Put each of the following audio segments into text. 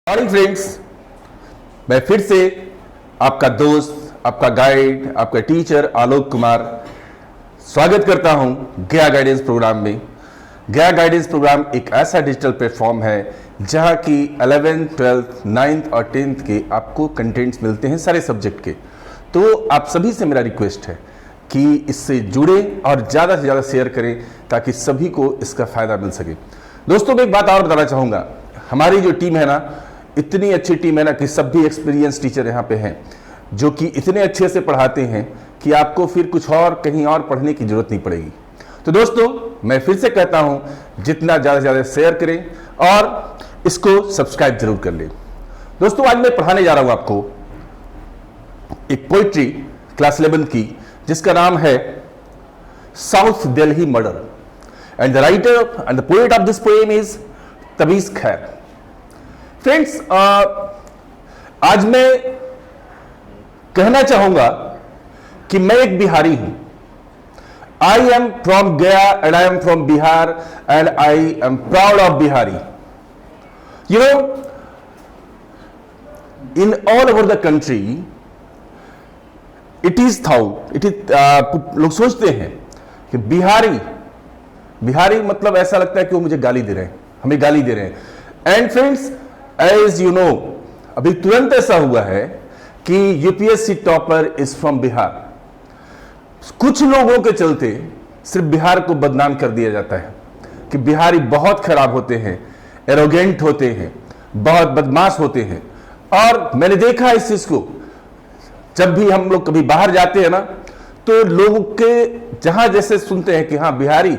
Morning friends, मैं फिर से आपका दोस्त, आपका गाइड, आपका टीचर आलोक कुमार स्वागत करता हूं गया गाइडेंस प्रोग्राम में। गया गाइडेंस प्रोग्राम एक ऐसा डिजिटल प्लेटफॉर्म है जहां की 11th, 12th, 9th और 10th के आपको कंटेंट्स मिलते हैं सारे सब्जेक्ट के। तो आप सभी से मेरा रिक्वेस्ट है कि इससे जुड़े और ज़्यादा से ज़्यादा शेयर करें ताकि सभी को इसका फ़ायदा मिल सके। दोस्तों, मैं एक बात और बताना चाहूँगा, हमारी जो टीम है ना, इतनी अच्छी टीम है ना कि सभी एक्सपीरियंस टीचर यहाँ पे हैं जो कि इतने अच्छे से पढ़ाते हैं कि आपको फिर कुछ और कहीं और पढ़ने की जरूरत नहीं पड़ेगी। तो दोस्तों, मैं फिर से कहता हूं, जितना ज़्यादा से ज़्यादा शेयर करें और इसको सब्सक्राइब जरूर कर लें। दोस्तों, आज मैं पढ़ाने जा रहा हूं आपको एक पोइट्री क्लास 11 की जिसका नाम है south Delhi murder and the writer and the poet of this poem is Tabish Khair. Friends, आज मैं कहना चाहूंगा कि मैं एक बिहारी हूं। आई एम फ्रॉम गया and I am from Bihar and I am proud of Bihari. You know, in all over the country it is लोग सोचते हैं कि बिहारी मतलब ऐसा लगता है कि वो मुझे गाली दे रहे हैं, हमें गाली दे रहे हैं। And friends, as you know, अभी तुरंत ऐसा हुआ है कि UPSC topper is from Bihar. कुछ लोगों के चलते सिर्फ बिहार को बदनाम कर दिया जाता है कि बिहारी बहुत खराब होते हैं, एरोगेंट होते हैं, बहुत बदमाश होते हैं। और मैंने देखा इस चीज को, जब भी हम लोग कभी बाहर जाते हैं ना, तो लोगों के जहां जैसे सुनते हैं कि हाँ बिहारी,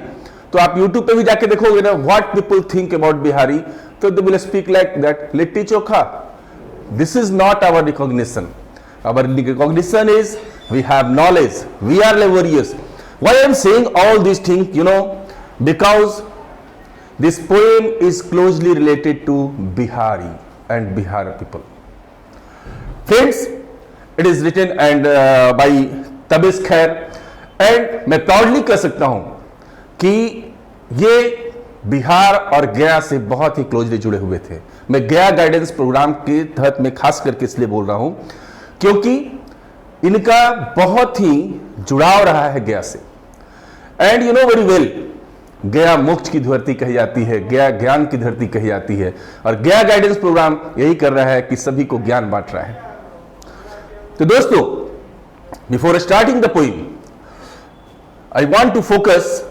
तो आप यूट्यूब पे भी जाके देखोगे ना, what people think about Bihari, तो they will speak like that litti chokha. This is not our recognition. Our recognition is we have knowledge, we are laborious. Why I am saying all these things, you know, because this poem is closely related to Bihari and Bihar people. Friends, it is written and by तबीज खैर, and मैं proudly कह सकता हूं कि ये बिहार और गया से बहुत ही क्लोजली जुड़े हुए थे। मैं गया गाइडेंस प्रोग्राम के तहत में खास करके इसलिए बोल रहा हूं क्योंकि इनका बहुत ही जुड़ाव रहा है गया से। And you know very well, गया मोक्ष की धरती कही जाती है, गया ज्ञान की धरती कही जाती है, और गया गाइडेंस प्रोग्राम यही कर रहा है कि सभी को ज्ञान बांट रहा है। तो दोस्तों, before starting the poem, I want to focus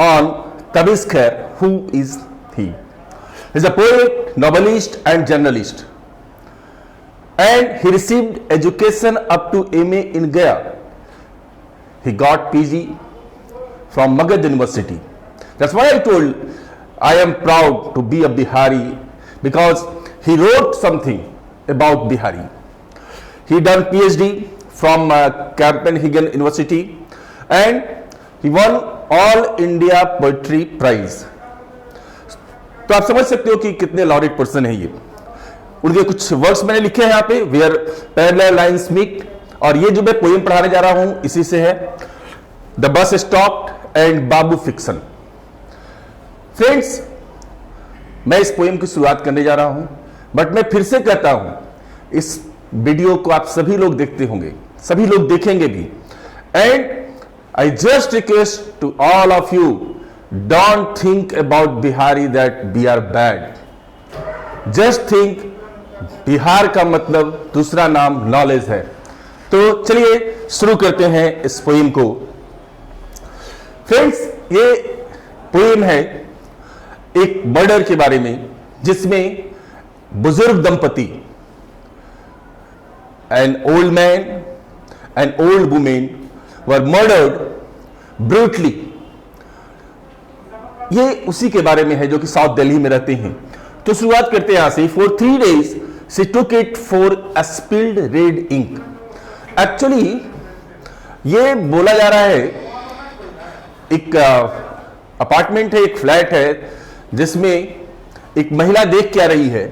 on Tabish Khair. Who is he? Is a poet, novelist and journalist, and he received education up to MA in Gaya. He got PG from Magad University. That's why I told I am proud to be a Bihari, because he wrote something about Bihari. He done PhD from Copenhagen University and he won All India Poetry Prize. तो आप समझ सकते हो कि कितने laureate person है ये। उनके कुछ वर्ड्स मैंने लिखे हैं यहाँ पे, वेयर पैरेलल लाइंस मीट, और ये जो मैं पोएम पढ़ाने जा रहा हूं इसी से है, the bus stopped and Babu fiction. Friends, मैं इस पोएम की शुरुआत करने जा रहा हूं, बट मैं फिर से कहता हूं, इस वीडियो को आप सभी लोग देखते होंगे, सभी लोग देखेंगे भी। And I just request to all of you, don't think about Bihari that we are bad. Just think, Bihar का मतलब दूसरा नाम नॉलेज है। तो चलिए शुरू करते हैं इस पोएम को। फ्रेंड्स, ये पोएम है एक मर्डर के बारे में, जिसमें बुजुर्ग दंपति, an old man and old women were murdered brutally. ये उसी के बारे में है जो कि साउथ दिल्ली में रहते हैं। तो शुरुआत करते हैं यहां से। For 3 days she took it for a spilled red ink. Actually ये बोला जा रहा है, एक अपार्टमेंट है, एक फ्लैट है, जिसमें एक महिला देख के आ रही है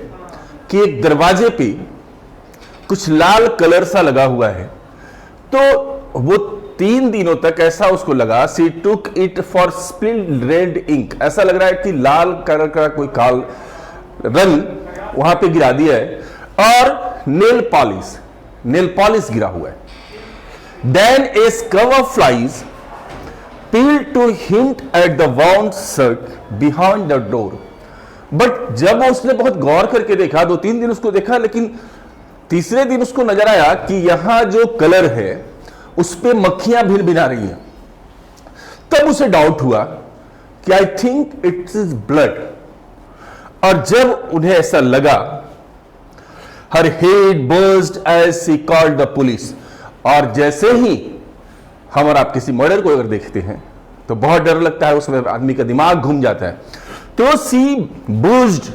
कि एक दरवाजे पे कुछ लाल कलर सा लगा हुआ है। तो वो 3 दिनों तक ऐसा उसको लगा, she took it for spilled red ink. ऐसा लग रहा है कि लाल कलर का कोई काल रंग वहां पे गिरा दिया है और नेल पॉलिश गिरा हुआ है. Then a scum of flies peeled to hint at the wound shirt behind the door. But जब उसने बहुत गौर करके देखा, 2-3 दिन उसको देखा, लेकिन तीसरे दिन उसको नजर आया कि यहां जो कलर है उस पे मक्खियां भिन-भिना रही हैं. तब उसे डाउट हुआ कि I think it is blood. और जब उन्हें ऐसा लगा, her head burst as she called the police. और जैसे ही हम और आप किसी मर्डर को अगर देखते हैं तो बहुत डर लगता है, उसमें आदमी का दिमाग घूम जाता है. तो सी बुज्ड,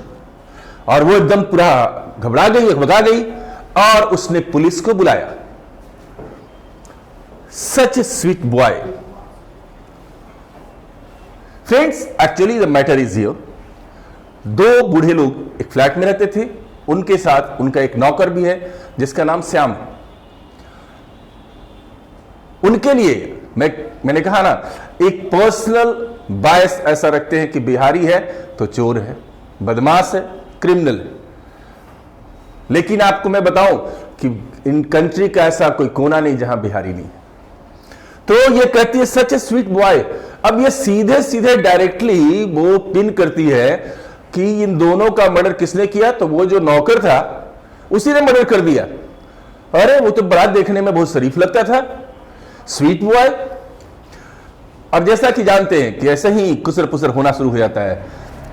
और वो एकदम पूरा घबरा गई और उसने पुलिस को बुलाया. Such a sweet boy. Friends, actually the matter is here. 2 बूढ़े लोग एक फ्लैट में रहते थे, उनके साथ उनका एक नौकर भी है जिसका नाम श्याम है. उनके लिए मैंने कहा ना, एक पर्सनल बायस ऐसा रखते हैं कि बिहारी है तो चोर है, बदमाश है, क्रिमिनल है. लेकिन आपको मैं बताऊं कि इन कंट्री का ऐसा कोई कोना नहीं जहां बिहारी नहीं है. तो ये कहती है सच ए स्वीट बॉय. अब ये सीधे सीधे डायरेक्टली वो पिन करती है कि इन दोनों का मर्डर किसने किया. तो वो जो नौकर था उसी ने मर्डर कर दिया. अरे वो तो बड़ा देखने में बहुत शरीफ लगता था, स्वीट बॉय. और जैसा कि जानते हैं कि ऐसे ही कुसर पुसर होना शुरू हो जाता है.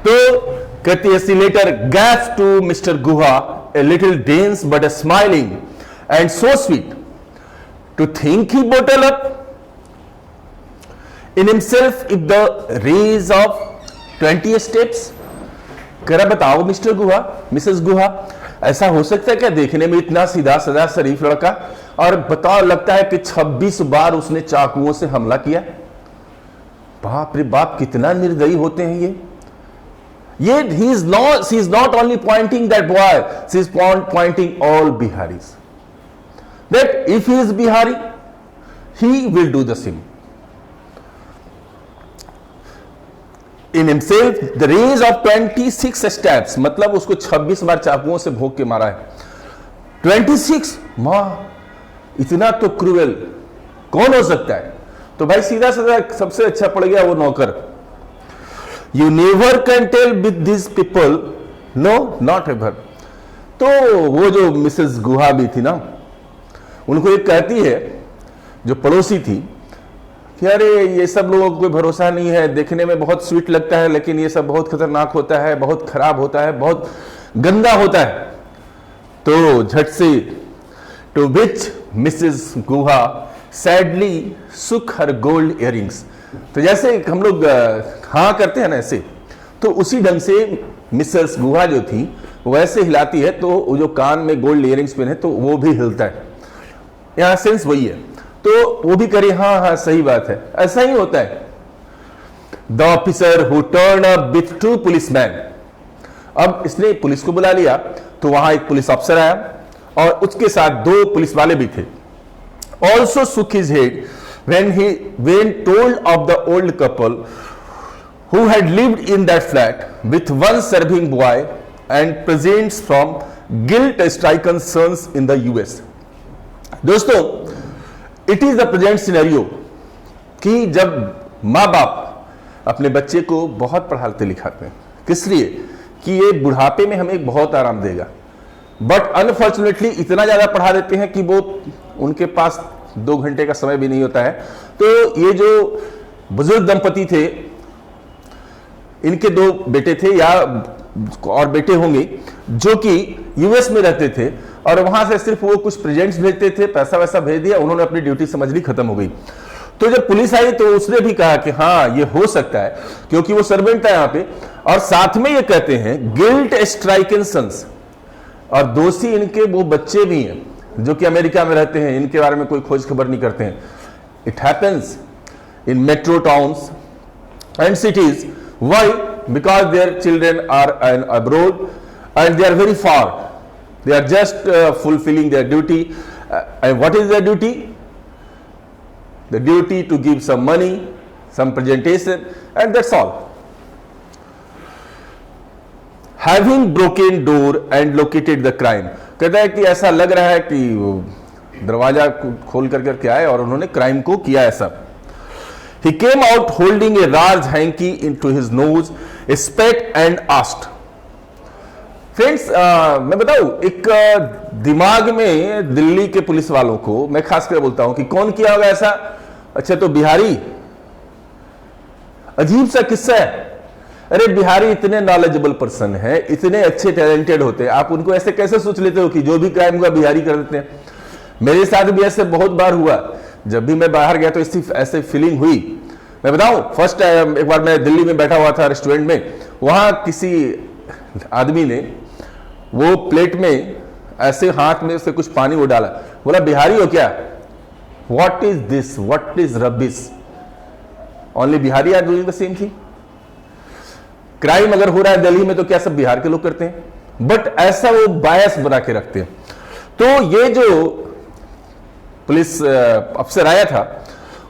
तो कहती है she later guessed to mister Guha a little dense but a smiling and so sweet to think he bottled up in himself if the rage of 20 steps. करा बताओ मिस्टर गुहा, मिसेस गुहा, ऐसा हो सकता है क्या देखने में इतना सीधा साधा शरीफ लड़का, और बताओ लगता है कि 26 बार उसने चाकुओं से हमला किया. बाप रे बाप, कितना निर्दयी होते हैं ये. she is not only pointing that boy, she is pointing all Biharis, that if he is Bihari he will do the same. In himself the range of 26 stabs, मतलब उसको 26 बार चाकुओं से भोंक के मारा है. 26, मां, इतना तो क्रूएल कौन हो सकता है. तो भाई सीधा साधा सबसे अच्छा पड़ गया वो नौकर. You never can tell with this people, no not ever. तो वो जो मिसेस गुहा भी थी ना, उनको एक कहती है जो पड़ोसी थी कि अरे ये सब लोगों को कोई भरोसा नहीं है, देखने में बहुत स्वीट लगता है लेकिन ये सब बहुत खतरनाक होता है, बहुत खराब होता है, बहुत गंदा होता है. तो झट से to which Mrs Guha sadly सुक हर गोल्ड इयरिंग्स. तो जैसे हम लोग हाँ करते हैं ना ऐसे, तो उसी ढंग से मिसेस गुहा जो थी वो ऐसे हिलाती है तो वो जो कान में गोल्ड इयरिंग्स पहने तो वो भी हिलता है. यहां सेंस वही है. तो वो भी करे हाँ हाँ सही बात है, ऐसा ही होता है. The officer who turn up with 2 policeman. अब इसने पुलिस को बुला लिया तो वहां एक पुलिस अफसर आया और उसके साथ 2 पुलिस वाले भी थे. Also shook his head when told of the old couple who had lived in that flat with one serving boy and presents from guilt-stricken sons in the US. दोस्तों, it is the present scenario कि जब माँ बाप अपने बच्चे को बहुत पढ़ाते लिखाते हैं, किस लिए कि ये बुढ़ापे में हमें बहुत आराम देगा, बट अनफॉर्चुनेटली इतना ज्यादा पढ़ा देते हैं कि वो उनके पास 2 घंटे का समय भी नहीं होता है. तो ये जो बुजुर्ग दंपति थे, इनके 2 बेटे थे या और बेटे होंगे जो कि यूएस में रहते थे और वहां से सिर्फ वो कुछ प्रेजेंट्स भेजते थे, पैसा वैसा भेज दिया, उन्होंने अपनी ड्यूटी समझ ली, खत्म हो गई. तो जब पुलिस आई तो उसने भी कहा कि हाँ ये हो सकता है क्योंकि वो सर्वेंट था यहाँ पे, और साथ में ये कहते हैं गिल्ट स्ट्राइकन सन्स, और दोषी इनके वो बच्चे भी हैं जो कि अमेरिका में रहते हैं, इनके बारे में कोई खोज खबर नहीं करते हैं. It happens in metro towns and cities. Why? Because their children are abroad and they are very far. They are just fulfilling their duty. And what is their duty? The duty to give some money, some presentation, and that's all. Having broken door and located the crime, कहता है कि ऐसा लग रहा है कि दरवाजा खोल करके आए और उन्होंने क्राइम को किया ऐसा। He came out holding a large hanky into his nose, spat and asked. Friends, मैं बताऊं, एक दिमाग में दिल्ली के पुलिस वालों को मैं खासकर बोलता हूं कि कौन किया होगा ऐसा। अच्छा, तो बिहारी, अजीब सा किस्सा है। अरे बिहारी इतने नॉलेजेबल पर्सन है, इतने अच्छे टैलेंटेड होते हैं, आप उनको ऐसे कैसे सोच लेते हो कि जो भी क्राइम हुआ बिहारी कर देते हैं। मेरे साथ भी ऐसे बहुत बार हुआ, जब भी मैं बाहर गया तो इसी ऐसे फीलिंग हुई। मैं बताऊं, फर्स्ट टाइम एक बार मैं दिल्ली में बैठा हुआ था रेस्टोरेंट में, वहां किसी आदमी ने वो प्लेट में ऐसे हाथ में से कुछ पानी वो डाला, बोला बिहारी हो क्या? What is this, what is rubbish? Only Bihari are doing the same thing. Crime अगर हो रहा है दिल्ली में तो क्या सब बिहार के लोग करते हैं? बट ऐसा वो बायस बना के रखते हैं। तो ये जो पुलिस अफसर आया था,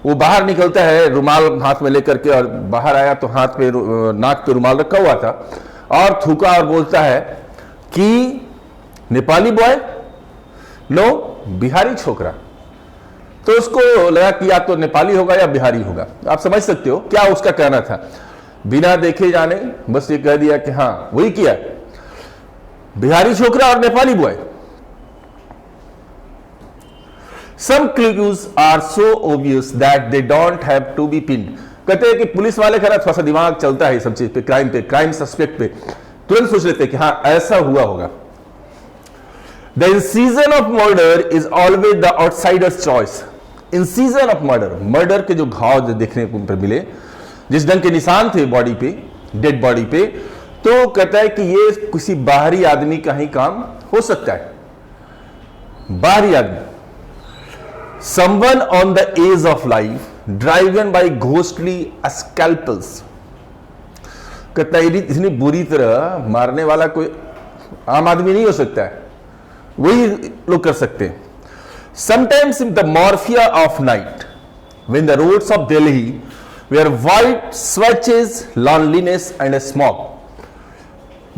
वो बाहर निकलता है रुमाल हाथ में लेकर के, और बाहर आया तो हाथ पे नाक पे रुमाल रखा हुआ था और थूका और बोलता है कि नेपाली बॉय, नो बिहारी छोकरा। तो उसको लगा कि या तो नेपाली होगा या बिहारी होगा। आप समझ सकते हो क्या उसका कहना था। बिना देखे जाने बस ये कह दिया कि हाँ वही किया, बिहारी छोकरा और Nepali boy. Some clues are so obvious that they don't have to be pinned. कहते हैं कि पुलिस वाले का थोड़ा सा दिमाग चलता है सब चीज पे, क्राइम सस्पेक्ट पे तुरंत सोच लेते हैं कि हाँ ऐसा हुआ होगा। The incision of murder is always the outsider's choice. Incision of murder, murder के जो घाव देखने को मिले, जिस ढंग के निशान थे बॉडी पे, डेड बॉडी पे, तो कहता है कि ये किसी बाहरी आदमी का ही काम हो सकता है, बाहरी आदमी। Someone on the edge of life, driven by ghostly scalpels. कहता है इतनी बुरी तरह मारने वाला कोई आम आदमी नहीं हो सकता है, वही लोग कर सकते हैं। Sometimes in the morphia of night, when the roads of Delhi were white swatches, loneliness and smog.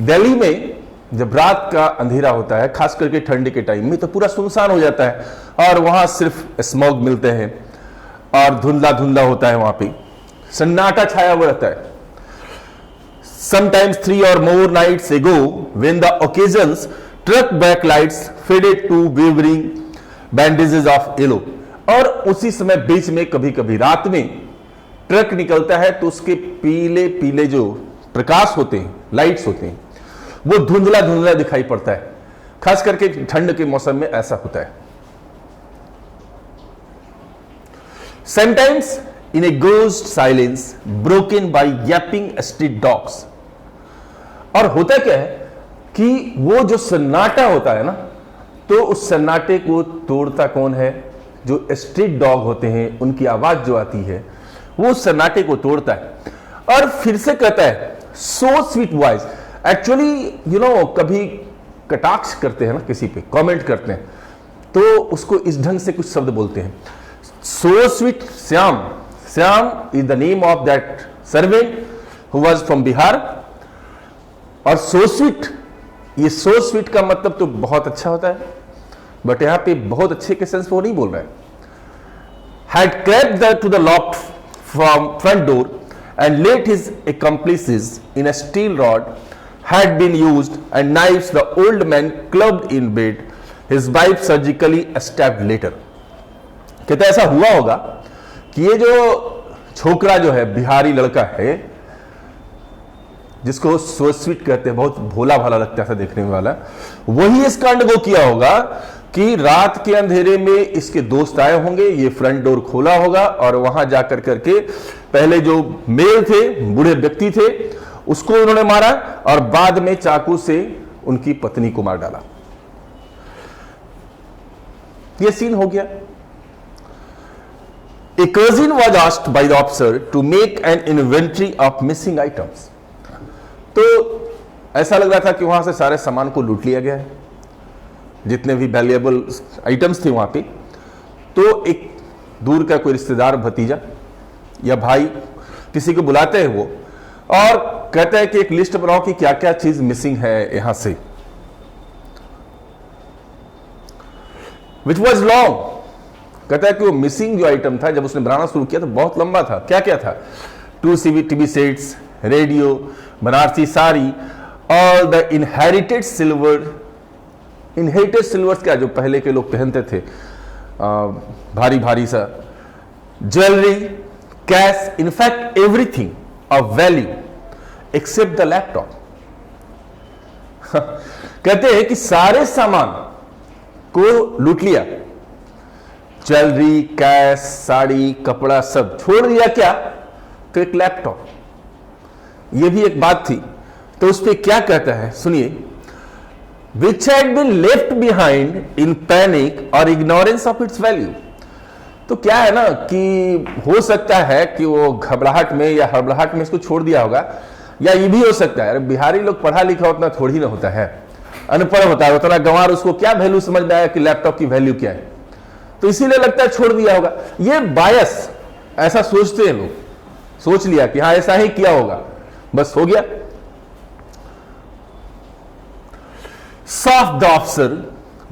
Delhi में जब रात का अंधेरा होता है, खास करके ठंड के टाइम में, तो पूरा सुनसान हो जाता है और वहां सिर्फ स्मोक मिलते हैं और धुंधला धुंधला होता है, वहां पे सन्नाटा छाया हुआ रहता है। Sometimes 3 or more nights ago, when the occasions truck backlights faded to wavering bandages of yellow, और उसी समय बीच में कभी कभी रात में ट्रक निकलता है तो उसके पीले पीले जो प्रकाश होते हैं, लाइट्स होते हैं, वो धुंधला धुंधला दिखाई पड़ता है। खास करके ठंड के मौसम में ऐसा होता है। Sometimes in a ghost silence broken by yapping street dogs. और होता क्या है कि वो जो सन्नाटा होता है ना, तो उस सन्नाटे को तोड़ता कौन है? जो स्ट्रीट डॉग होते हैं, उनकी आवाज जो आती है वो सन्नाटे को तोड़ता है। और फिर से कहता है सो स्वीट वॉइस। एक्चुअली कभी कटाक्ष करते हैं ना, किसी पे कमेंट करते हैं, तो उसको इस ढंग से कुछ शब्द बोलते हैं, so sweet Shyam. Shyam is the name of that servant who was from Bihar. और सो स्वीट, ये सो स्वीट का मतलब तो बहुत अच्छा होता है, बट यहां पे बहुत अच्छे के सेंस वो नहीं बोल रहा है। Had crept to the loft from front door and let his accomplices in a steel rod had been used and knives the old man clubbed in bed, his wife surgically stabbed later. कहता ऐसा हुआ होगा कि ये जो छोकरा जो है, बिहारी लड़का है, जिसको सो स्वीट कहते हैं, बहुत भोला भाला लगता है देखने वाला, वही इस कांड को किया होगा कि रात के अंधेरे में इसके दोस्त आए होंगे, ये फ्रंट डोर खोला होगा और वहां जाकर करके पहले जो मेल थे, बूढ़े व्यक्ति थे, उसको उन्होंने मारा और बाद में चाकू से उनकी पत्नी को मार डाला। यह सीन हो गया। A cousin was asked by the officer to make an inventory of missing items. तो ऐसा लग रहा था कि वहां से सारे सामान को लूट लिया गया है, जितने भी वैल्यूएबल आइटम्स थे वहां पे। तो एक दूर का कोई रिश्तेदार, भतीजा या भाई, किसी को बुलाते हैं वो, और कहता है कि एक लिस्ट बनाओ कि क्या क्या चीज मिसिंग है यहां से, विच वॉज लॉन्ग। कहता है कि वो मिसिंग जो आइटम था जब उसने बनाना शुरू किया तो बहुत लंबा था। क्या क्या था? 2 TV sets, radio, Banarasi sari, all the inherited silvers क्या जो पहले के लोग पहनते थे, भारी भारी सा jewellery, cash, in fact everything of value except the laptop. कहते हैं कि सारे सामान को लूट लिया, ज्वेलरी, कैश, साड़ी, कपड़ा सब छोड़ दिया। क्या? तो एक लैपटॉप। यह भी एक बात थी। तो उस पर क्या कहता है सुनिए, which had been left behind in panic or ignorance of its value। तो क्या है ना कि हो सकता है कि वो घबराहट में या हड़बड़ाहट में इसको छोड़ दिया होगा, या ये भी हो सकता है बिहारी लोग पढ़ा लिखा उतना थोड़ी ना होता है, अनपढ़ होता है, उतना गंवार, उसको क्या वैल्यू समझ में आया कि लैपटॉप की वैल्यू क्या है, तो इसीलिए लगता है छोड़ दिया होगा। ये बायस, ऐसा सोचते हैं लोग, सोच लिया कि हाँ ऐसा ही किया होगा, बस हो गया। Soft the officer,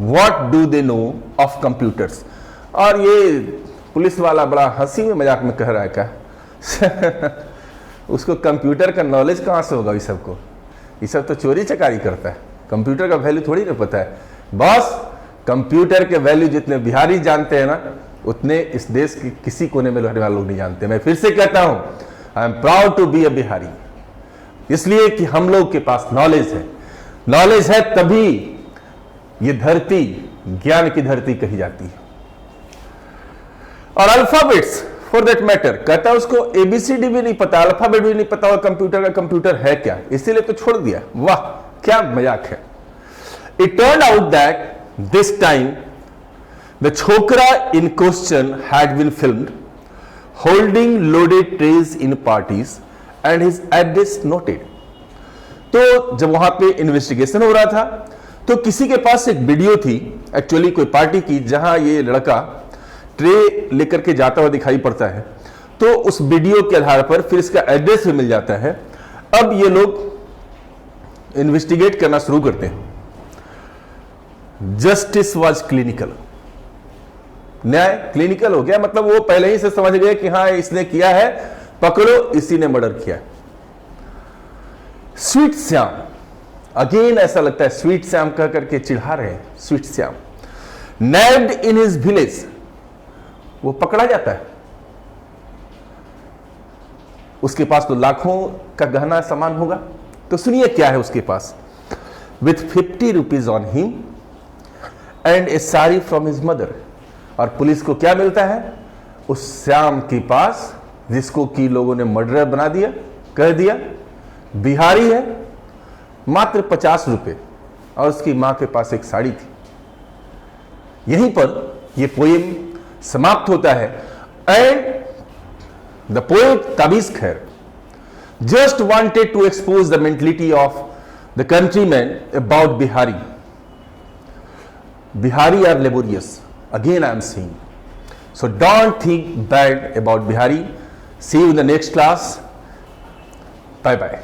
what do they know of computers? और ये पुलिस वाला बड़ा हंसी में मजाक में कह रहा है क्या उसको कंप्यूटर का नॉलेज कहां से होगा? ये सबको, ये सब तो चोरी चकारी करता है, कंप्यूटर का वैल्यू थोड़ी ना पता है। बॉस, कंप्यूटर के वैल्यू जितने बिहारी जानते हैं ना, उतने इस देश के किसी कोने में रहने वाले लोग नहीं जानते। मैं फिर से कहता हूं, I am proud to be a Bihari, इसलिए कि हम लोग के पास नॉलेज है। नॉलेज है तभी ये धरती ज्ञान की धरती कही जाती है। और अल्फाबेट्स फॉर दैट मैटर, कहता है उसको एबीसीडी भी नहीं पता, अल्फाबेट भी नहीं पता, और कंप्यूटर का कंप्यूटर है क्या, इसीलिए तो छोड़ दिया। वाह क्या मजाक है। It turned out that this time the chhokra in question had been filmed holding loaded trays in parties and his address noted. तो जब वहां पे इन्वेस्टिगेशन हो रहा था तो किसी के पास एक वीडियो थी, एक्चुअली कोई पार्टी की, जहां ये लड़का ट्रे लेकर के जाता हुआ दिखाई पड़ता है। तो उस वीडियो के आधार पर फिर इसका एड्रेस भी मिल जाता है। अब ये लोग इन्वेस्टिगेट करना शुरू करते हैं। जस्टिस वाज क्लिनिकल, न्याय क्लिनिकल हो गया, मतलब वो पहले ही से समझ गए कि हाँ इसने किया है, पकड़ो, इसी ने मर्डर किया। स्वीट श्याम, अगेन ऐसा लगता है स्वीट श्याम कह करके चिढ़ा रहे हैं। Sweet Shyam nabbed in his village, वो पकड़ा जाता है। उसके पास तो लाखों का गहना सामान होगा। तो सुनिए क्या है उसके पास। With 50 rupees on him and a sari from his mother. और पुलिस को क्या मिलता है? उस श्याम के पास, जिसको कि लोगों ने मर्डरर बना दिया, कह दिया, बिहारी है, मात्र 50 रुपए, और उसकी मां के पास एक साड़ी थी। यहीं पर यह पोएम समाप्त होता है। एंड द पोएट ताबीज खैर just wanted to expose the mentality of the countryman about Bihari. Bihari are laborious, again I am saying, so don't think bad about Bihari. See you in the next class, bye bye.